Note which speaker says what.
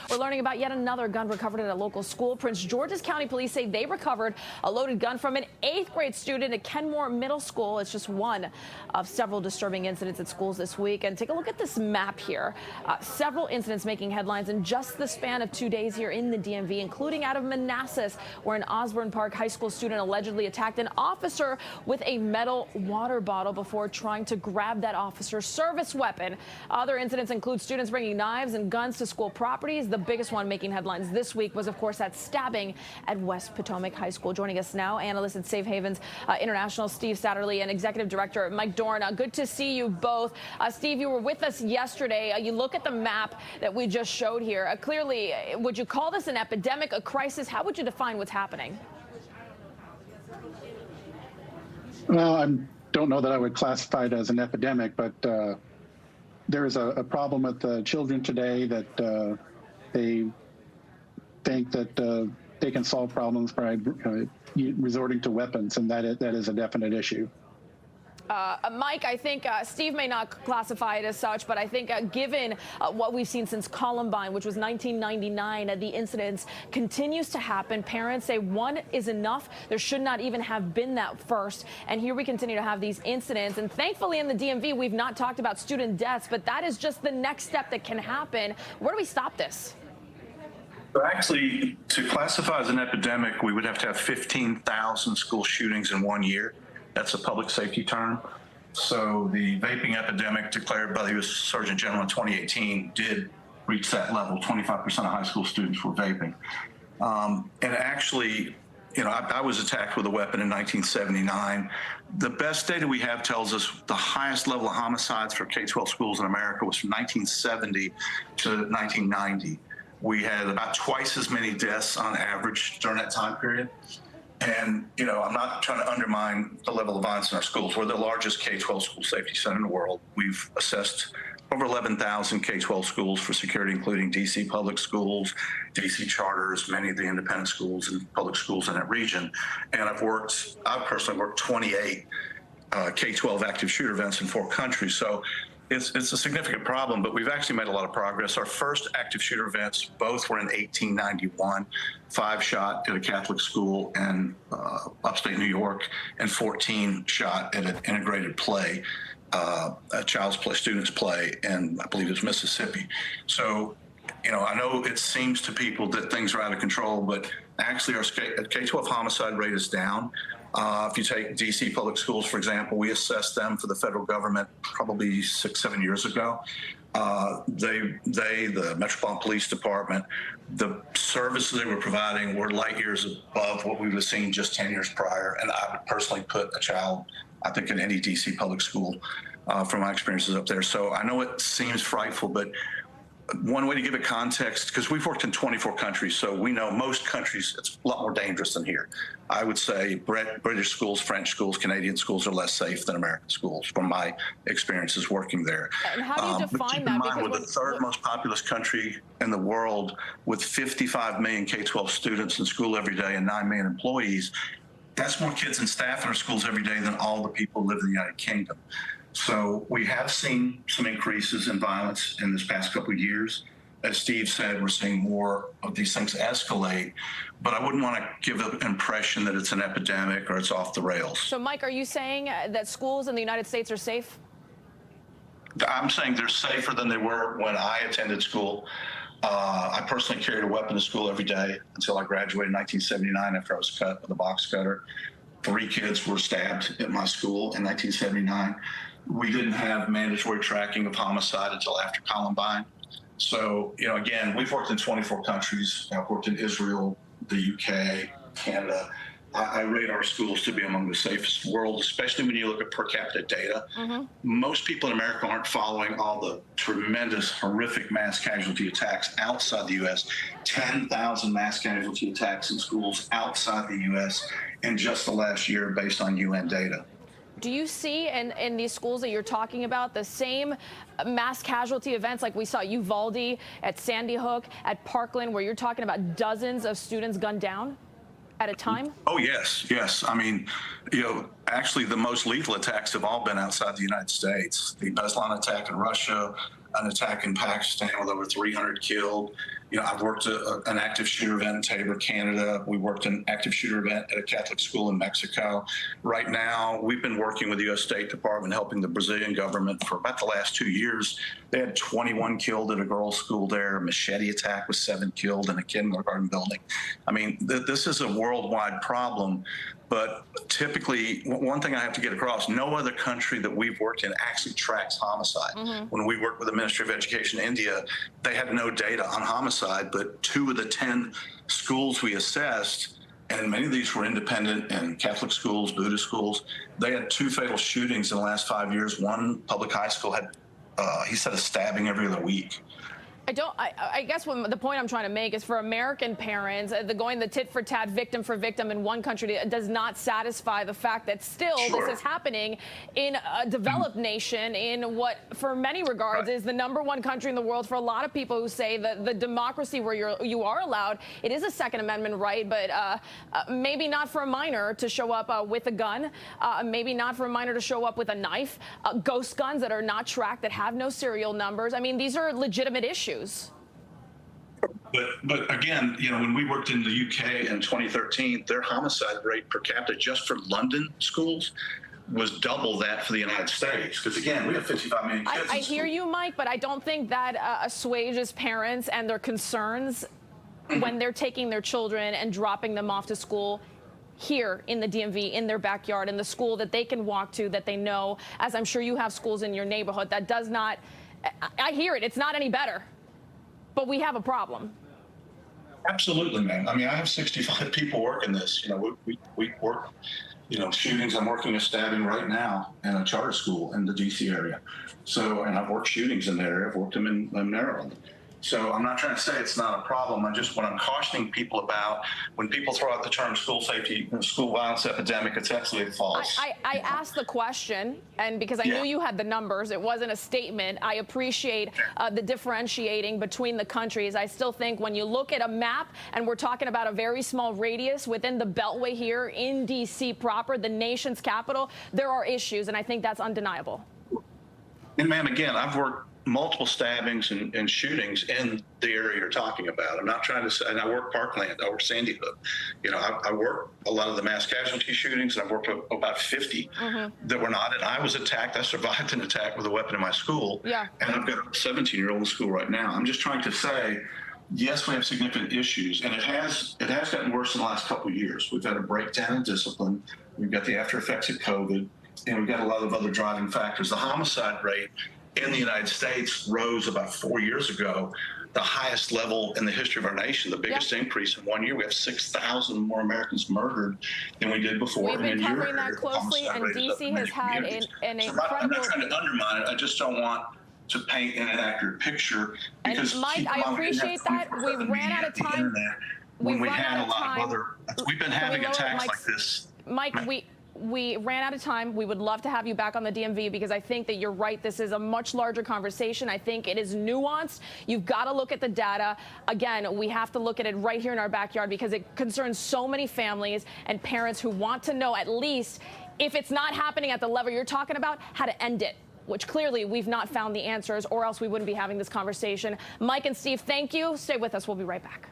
Speaker 1: We're learning about yet another gun recovered at a local school. Prince George's County Police say they recovered a loaded gun from an 8th grade student at Kenmore Middle School. It's just one of several disturbing incidents at schools this week. And take a look at this map here. Several incidents making headlines in just the span of 2 days here in the DMV, including out of Manassas, where an Osborne Park High School student allegedly attacked an officer with a metal water bottle before trying to grab that officer's service weapon. Other incidents include students bringing knives and guns to school properties. The biggest one making headlines this week was, of course, that stabbing at West Potomac High School. Joining us now, analyst at Safe Havens International, Steve Satterley, and Executive Director Mike Dorn. Good to see you both. Steve, you were with us yesterday. You look at the map that we just showed here. Clearly, would you call this an epidemic, a crisis? How would you define what's happening?
Speaker 2: Well, I don't know that I would classify it as an epidemic, but there is a problem with children today that they think that they can solve problems by resorting to weapons, and that is a definite issue.
Speaker 1: Mike, I think Steve may not classify it as such, but I think given what we've seen since Columbine, which was 1999, the incidents continues to happen. Parents say one is enough. There should not even have been that first. And here we continue to have these incidents. And thankfully in the DMV, we've not talked about student deaths, but that is just the next step that can happen. Where do we stop this?
Speaker 3: So actually, to classify as an epidemic, we would have to have 15,000 school shootings in 1 year. That's a public safety term. So the vaping epidemic declared by the U.S. Surgeon General in 2018 did reach that level. 25% of high school students were vaping. And actually, you know, I was attacked with a weapon in 1979. The best data we have tells us the highest level of homicides for K-12 schools in America was from 1970 to 1990. We had about twice as many deaths on average during that time period. And, you know, I'm not trying to undermine the level of violence in our schools. We're the largest K-12 school safety center in the world. We've assessed over 11,000 K-12 schools for security, including D.C. public schools, D.C. charters, many of the independent schools and public schools in that region. And I've personally worked 28 K-12 active shooter events in 4 countries. So it's a significant problem, but we've actually made a lot of progress. Our first active shooter events, both were in 1891, 5 shot at a Catholic school in upstate New York, and 14 shot at an integrated play, a child's play, student's play, and I believe it's Mississippi. So, you know, I know it seems to people that things are out of control, but actually our K-12 homicide rate is down. If you take D.C. public schools, for example, we assessed them for the federal government probably 6-7 years ago. The Metropolitan Police Department, the services they were providing were light years above what we would have seen just 10 years prior. And I would personally put a child, I think, in any D.C. public school from my experiences up there. So I know it seems frightful, but one way to give it context, because we've worked in 24 countries, so we know most countries, it's a lot more dangerous than here. I would say British schools, French schools, Canadian schools are less safe than American schools from my experiences working there.
Speaker 1: And how do you define
Speaker 3: but keep
Speaker 1: that?
Speaker 3: In mind, we're the third most populous country in the world with 55 million K-12 students in school every day and 9 million employees. That's more kids and staff in our schools every day than all the people who live in the United Kingdom. So we have seen some increases in violence in this past couple of years. As Steve said, we're seeing more of these things escalate, but I wouldn't want to give the impression that it's an epidemic or it's off the rails.
Speaker 1: So, Mike, are you saying that schools in the United States are safe?
Speaker 3: I'm saying they're safer than they were when I attended school. I personally carried a weapon to school every day until I graduated in 1979 after I was cut with a box cutter. 3 kids were stabbed at my school in 1979. We didn't have mandatory tracking of homicide until after Columbine. So, you know, again, we've worked in 24 countries. I've worked in Israel, the UK, Canada. I rate our schools to be among the safest in the world, especially when you look at per capita data. Most people in America aren't following all the tremendous, horrific mass casualty attacks outside the U.S. 10,000 mass casualty attacks in schools outside the U.S. in just the last year based on UN data.
Speaker 1: Do you see in these schools that you're talking about the same mass casualty events like we saw at Uvalde, at Sandy Hook, at Parkland, where you're talking about dozens of students gunned down at a time?
Speaker 3: Oh, yes, yes. I mean, you know, actually the most lethal attacks have all been outside the United States. The Beslan attack in Russia, an attack in Pakistan with over 300 killed, I've worked an active shooter event in Tabor, Canada. We worked an active shooter event at a Catholic school in Mexico. Right now, we've been working with the U.S. State Department, helping the Brazilian government for about the last 2 years. They had 21 killed at a girls' school there. A machete attack with 7 killed in a kindergarten building. I mean, this is a worldwide problem. But typically, one thing I have to get across, no other country that we've worked in actually tracks homicide. When we worked with the Ministry of Education in India, they had no data on homicide, but 2 of the 10 schools we assessed, and many of these were independent and Catholic schools, Buddhist schools, they had 2 fatal shootings in the last 5 years. One public high school had, he said, a stabbing every other week.
Speaker 1: I guess the point I'm trying to make is for American parents, going the tit for tat, victim for victim in one country does not satisfy the fact that still this is happening in a developed nation in what, for many regards, is the #1 country in the world. For a lot of people who say that the democracy where you are allowed, it is a Second Amendment right, but maybe not for a minor to show up with a gun, maybe not for a minor to show up with a knife, ghost guns that are not tracked, that have no serial numbers. I mean, these are legitimate issues.
Speaker 3: But again, when we worked in the UK in 2013, their homicide rate per capita just for London schools was double that for the United States. Because again, we have 55 million kids.
Speaker 1: I hear you, Mike, but I don't think that assuages parents and their concerns when they're taking their children and dropping them off to school here in the DMV, in their backyard, in the school that they can walk to, that they know, as I'm sure you have schools in your neighborhood, that does not, I hear it, it's not any better. But we have a problem.
Speaker 3: Absolutely, man. I mean, I have 65 people working this. We work, shootings. I'm working a stabbing right now in a charter school in the D.C. area. So, and I've worked shootings in that area. I've worked them in Maryland. So I'm not trying to say it's not a problem. What I'm cautioning people about, when people throw out the term school safety, school violence epidemic, it's absolutely false.
Speaker 1: I asked the question, and because I knew you had the numbers, it wasn't a statement. I appreciate the differentiating between the countries. I still think when you look at a map, and we're talking about a very small radius within the Beltway here in D.C. proper, the nation's capital, there are issues, and I think that's undeniable.
Speaker 3: And ma'am, again, I've worked multiple stabbings and shootings in the area you're talking about. I'm not trying to say, and I work Parkland, I work Sandy Hook. I work a lot of the mass casualty shootings, and I've worked about 50 that were not. And I was attacked. I survived an attack with a weapon in my school. Yeah. And I've got a 17-year-old in school right now. I'm just trying to say, yes, we have significant issues, and it has gotten worse in the last couple of years. We've had a breakdown in discipline. We've got the after effects of COVID, and we've got a lot of other driving factors. The homicide rate in the United States rose about 4 years ago, the highest level in the history of our nation, the biggest increase in 1 year. We have 6,000 more Americans murdered than we did before.
Speaker 1: We've been covering that closely, and D.C. has had an incredible...
Speaker 3: I'm not trying to undermine it. I just don't want to paint an inaccurate picture. Because
Speaker 1: and Mike, I appreciate that. We ran out of time.
Speaker 3: When we had a lot of other... We've been having attacks like this.
Speaker 1: Mike, we ran out of time. We would love to have you back on the DMV because I think that you're right. This is a much larger conversation. I think it is nuanced. You've got to look at the data. Again, we have to look at it right here in our backyard because it concerns so many families and parents who want to know, at least if it's not happening at the level you're talking about, how to end it, which clearly we've not found the answers, or else we wouldn't be having this conversation. Mike and Steve, thank you. Stay with us. We'll be right back.